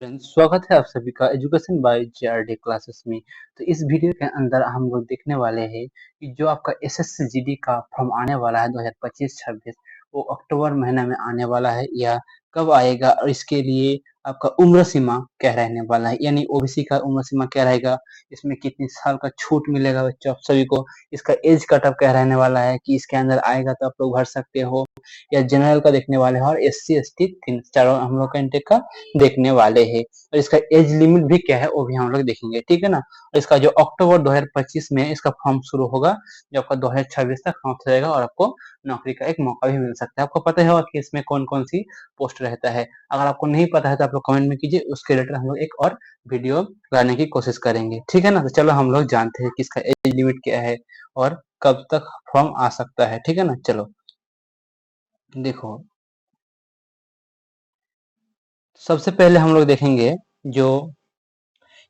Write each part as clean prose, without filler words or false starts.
Friends, स्वागत है आप सभी का एजुकेशन बाय जेआरडी क्लासेस में। तो इस वीडियो के अंदर हम लोग देखने वाले हैं कि जो आपका एसएससी जीडी का फॉर्म आने वाला है 2025-26, वो अक्टूबर महीने में आने वाला है या कब आएगा, और इसके लिए आपका उम्र सीमा क्या रहने वाला है, यानी ओबीसी का उम्र सीमा क्या रहेगा, इसमें कितनी साल का छूट मिलेगा बच्चों आप सभी को, इसका एज कट ऑफ क्या रहने वाला है कि इसके अंदर आएगा तो आप लोग भर सकते हो, या जनरल का देखने वाले हैं, और एससी एसटी तीन चारों हम लोग का इंटेक का देखने वाले हैं। और इसका एज लिमिट भी क्या है वो भी हम लोग देखेंगे, ठीक है ना। और इसका जो अक्टूबर 2025 में इसका फॉर्म शुरू होगा, जो आपका 2026 तक समाप्त हो जाएगा, और आपको नौकरी का एक मौका भी मिल सकता है। आपको पता है कि इसमें कौन कौन सी पोस्ट रहता है। अगर आपको नहीं पता है तो आप लोग कमेंट में कीजिए, उसके रिलेटेड हम लोग एक और वीडियो लाने की कोशिश करेंगे, ठीक है ना। तो चलो हम लोग जानते हैं कि इसका एज लिमिट क्या है और कब तक फॉर्म आ सकता है, ठीक है ना। चलो देखो, सबसे पहले हम लोग देखेंगे जो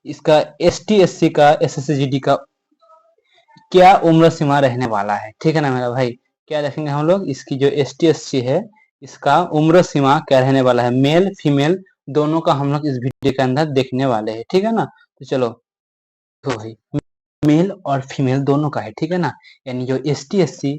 इसका एस टी एस सी का एस एस जी डी का क्या उम्र सीमा रहने वाला है, ठीक है ना मेरा भाई। क्या देखेंगे हम लोग, इसकी जो एस टी एस सी है, इसका उम्र सीमा क्या रहने वाला है, मेल फीमेल दोनों का हम लोग इस वीडियो के अंदर देखने वाले हैं, ठीक है ना। तो चलो तो भाई, मेल और फीमेल दोनों का है, ठीक है ना। यानी जो S T S C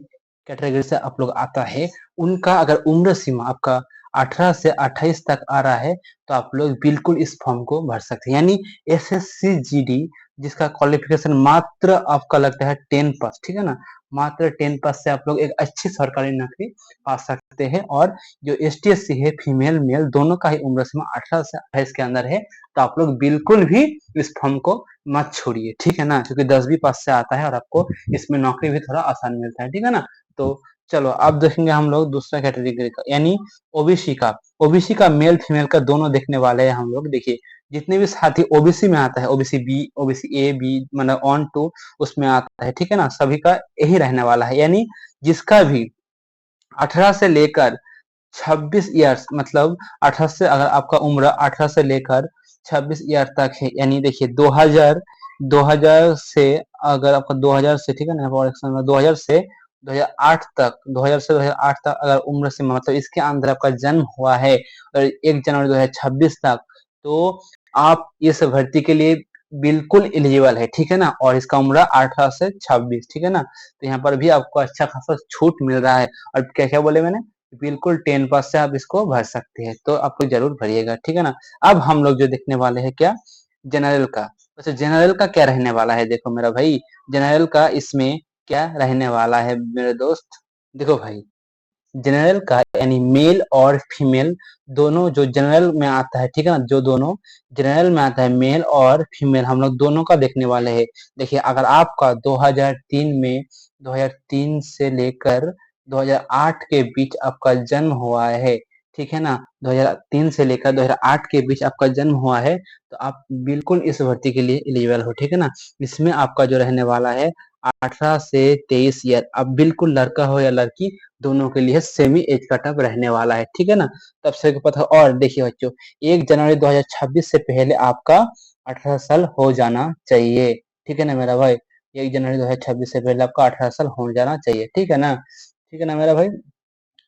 category से आप लोग आता है, उनका अगर उम्र सीमा आपका 18 से 28 तक आ रहा है, तो आप लोग बिल्कुल इस फॉर्म को भर सकते हैं। यानी S S C G D, जिसका क्वालिफिकेशन मात्र आपका लगता है 10 पास, ठीक है ना। मात्र 10 पास से आप लोग एक अच्छी सरकारी नौकरी पा सकते हैं। और जो एस टी एस सी है, फीमेल मेल दोनों का ही उम्र सीमा 18 से 28 के अंदर है, तो आप लोग बिल्कुल भी इस फॉर्म को मत छोड़िए, ठीक है ना, क्योंकि 10वीं पास से आता है और आपको इसमें नौकरी भी थोड़ा आसान मिलता है, ठीक है ना। तो चलो अब देखेंगे हम लोग दूसरा कैटेगरी का, यानी ओबीसी का। ओबीसी का मेल फीमेल का दोनों देखने वाले हैं हम लोग। देखिए, जितने भी साथी ओबीसी में आता है, OBC B, OBC A B, मतलब ऑन टू उसमें आता है, ठीक है ना, सभी का यही रहने वाला है। यानी जिसका भी 18 से लेकर 26 ईयर्स, मतलब 18 से, अगर आपका उम्र 18 से लेकर 26 ईयर तक है, यानी देखिए 2000 से, अगर आपका 2000 से, ठीक है ना, 2000 से 2008 तक, 2000 से 2008 तक अगर उम्र सीमा, मतलब इसके अंदर आपका जन्म हुआ है और 1 जनवरी 2026 तक, तो आप इस भर्ती के लिए बिल्कुल एलिजिबल है, ठीक है ना। और इसका उम्र 18 से 26, ठीक है ना। तो यहाँ पर भी आपको अच्छा खासा छूट मिल रहा है। और क्या क्या बोले मैंने, बिल्कुल 10 पास से आप इसको भर सकते हैं, तो आप लोग जरूर भरिएगा, ठीक है ना। अब हम लोग जो देखने वाले हैं क्या, जनरल का। वैसे जनरल का क्या रहने वाला है, देखो मेरा भाई, जनरल का इसमें क्या रहने वाला है मेरे दोस्त। देखो भाई, जनरल का यानी मेल और फीमेल दोनों जो जनरल में आता है, ठीक है ना, जो दोनों जनरल में आता है, मेल और फीमेल हम लोग दोनों का देखने वाले हैं। देखिए, अगर आपका 2003 में, 2003 से लेकर 2008 के बीच आपका जन्म हुआ है, ठीक है ना, 2003 से लेकर 2008 के बीच आपका जन्म हुआ है, तो आप बिल्कुल इस भर्ती के लिए एलिजिबल हो, ठीक है ना। इसमें आपका जो रहने वाला है 18 से 23 ईयर, अब बिल्कुल लड़का हो या लड़की, दोनों के लिए सेमी एज कटअप रहने वाला है, ठीक है ना। तब से पता। और देखिए बच्चों, 1 जनवरी 2026 से पहले आपका 18 साल हो जाना चाहिए, ठीक है ना मेरा भाई। 1 जनवरी 2026 से पहले आपका 18 साल हो जाना चाहिए, ठीक है ना, ठीक है ना मेरा भाई।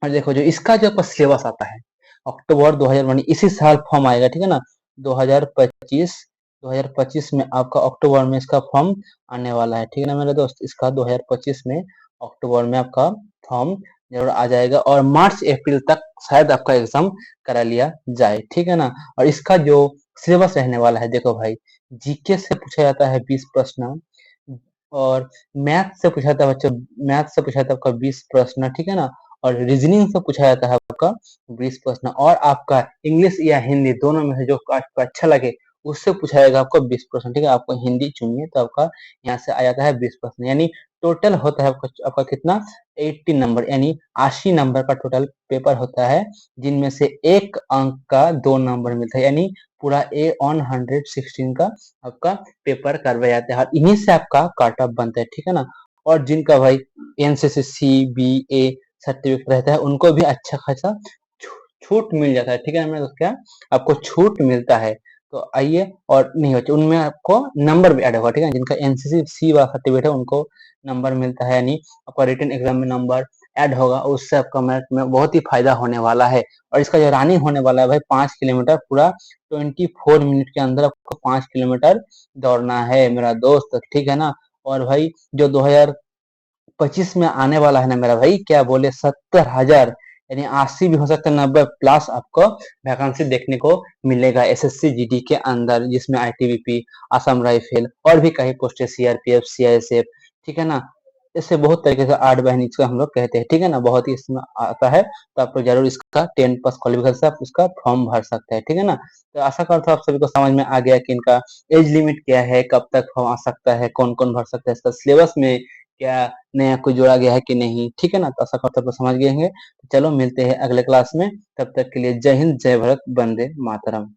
और देखो, जो इसका जो आपका सिलेबस आता है, अक्टूबर 2019 इसी साल फॉर्म आएगा, ठीक है ना। 2025 2025 में आपका अक्टूबर में इसका फॉर्म आने वाला है, ठीक है ना मेरे दोस्त। इसका 2025 में अक्टूबर में आपका फॉर्म जरूर आ जाएगा, और मार्च अप्रैल तक शायद आपका एग्जाम करा लिया जाए, ठीक है ना। और इसका जो सिलेबस रहने वाला है, देखो भाई, जीके से पूछा जाता है 20 प्रश्न, और मैथ से पूछा जाता है बच्चों, मैथ से पूछा जाता है आपका 20 प्रश्न, ठीक है ना। और रीजनिंग से पूछा जाता है आपका 20 प्रश्न, और आपका इंग्लिश या हिंदी दोनों में से जो आपको अच्छा लगे उससे पूछा जाएगा आपको 20 प्रश्न, ठीक है। आपको हिंदी चुनिए तो आपका यहाँ से आ जाता है 20 प्रश्न, यानी टोटल होता है आपका कितना, 80 नंबर, यानी 80 नंबर का टोटल पेपर होता है, जिनमें से एक अंक का 2 नंबर मिलता है, यानी पूरा ए ऑन 116 का आपका पेपर करवाया जाता है, और इन्हीं से आपका कट ऑफ बनता है, ठीक है ना। और जिनका भाई NCC C B A certificate रहता है, उनको भी अच्छा खासा छूट मिल जाता है, ठीक है ना। क्या आपको छूट मिलता है, तो आइए, और नहीं होते उनमें आपको नंबर भी ऐड होगा, ठीक है। जिनका एनसीसी सी वाला सर्टिफिकेट है उनको नंबर मिलता है, यानी आपका रिटन एग्जाम में नंबर, ऐड होगा, उससे आपका मैथ में बहुत ही फायदा होने वाला है। और इसका जो रनिंग होने वाला है भाई 5 किलोमीटर, पूरा 24 मिनट के अंदर आपको 5 किलोमीटर दौड़ना है मेरा दोस्त, ठीक है ना। और भाई जो 2025 में आने वाला है ना मेरा भाई, क्या बोले 70,000 यानी 80 भी हो सकता है, 90 प्लस आपको वैकेंसी देखने को मिलेगा एसएससी जीडी के अंदर, जिसमें आईटीबीपी, असम राइफल और भी कई पोस्ट है, सीआरपीएफ, सीआईएसएफ, ठीक है ना। इससे बहुत तरीके से 8 बहन इसको हम लोग कहते हैं, ठीक है ना, बहुत ही इसमें आता है। तो आप लोग जरूर इसका 10 पास क्वालिफिकेशन से आप इसका फॉर्म भर सकते हैं, ठीक है ना। तो आशा करता हूँ आप सभी को समझ में आ गया कि इनका एज लिमिट क्या है, कब तक फॉर्म आ सकता है, कौन कौन भर सकता है, इसका सिलेबस में क्या नया कुछ जोड़ा गया है कि नहीं, ठीक है ना। तो आशा करता हूँ समझ गए होंगे। तो चलो मिलते हैं अगले क्लास में, तब तक के लिए जय हिंद, जय भारत, वंदे मातरम।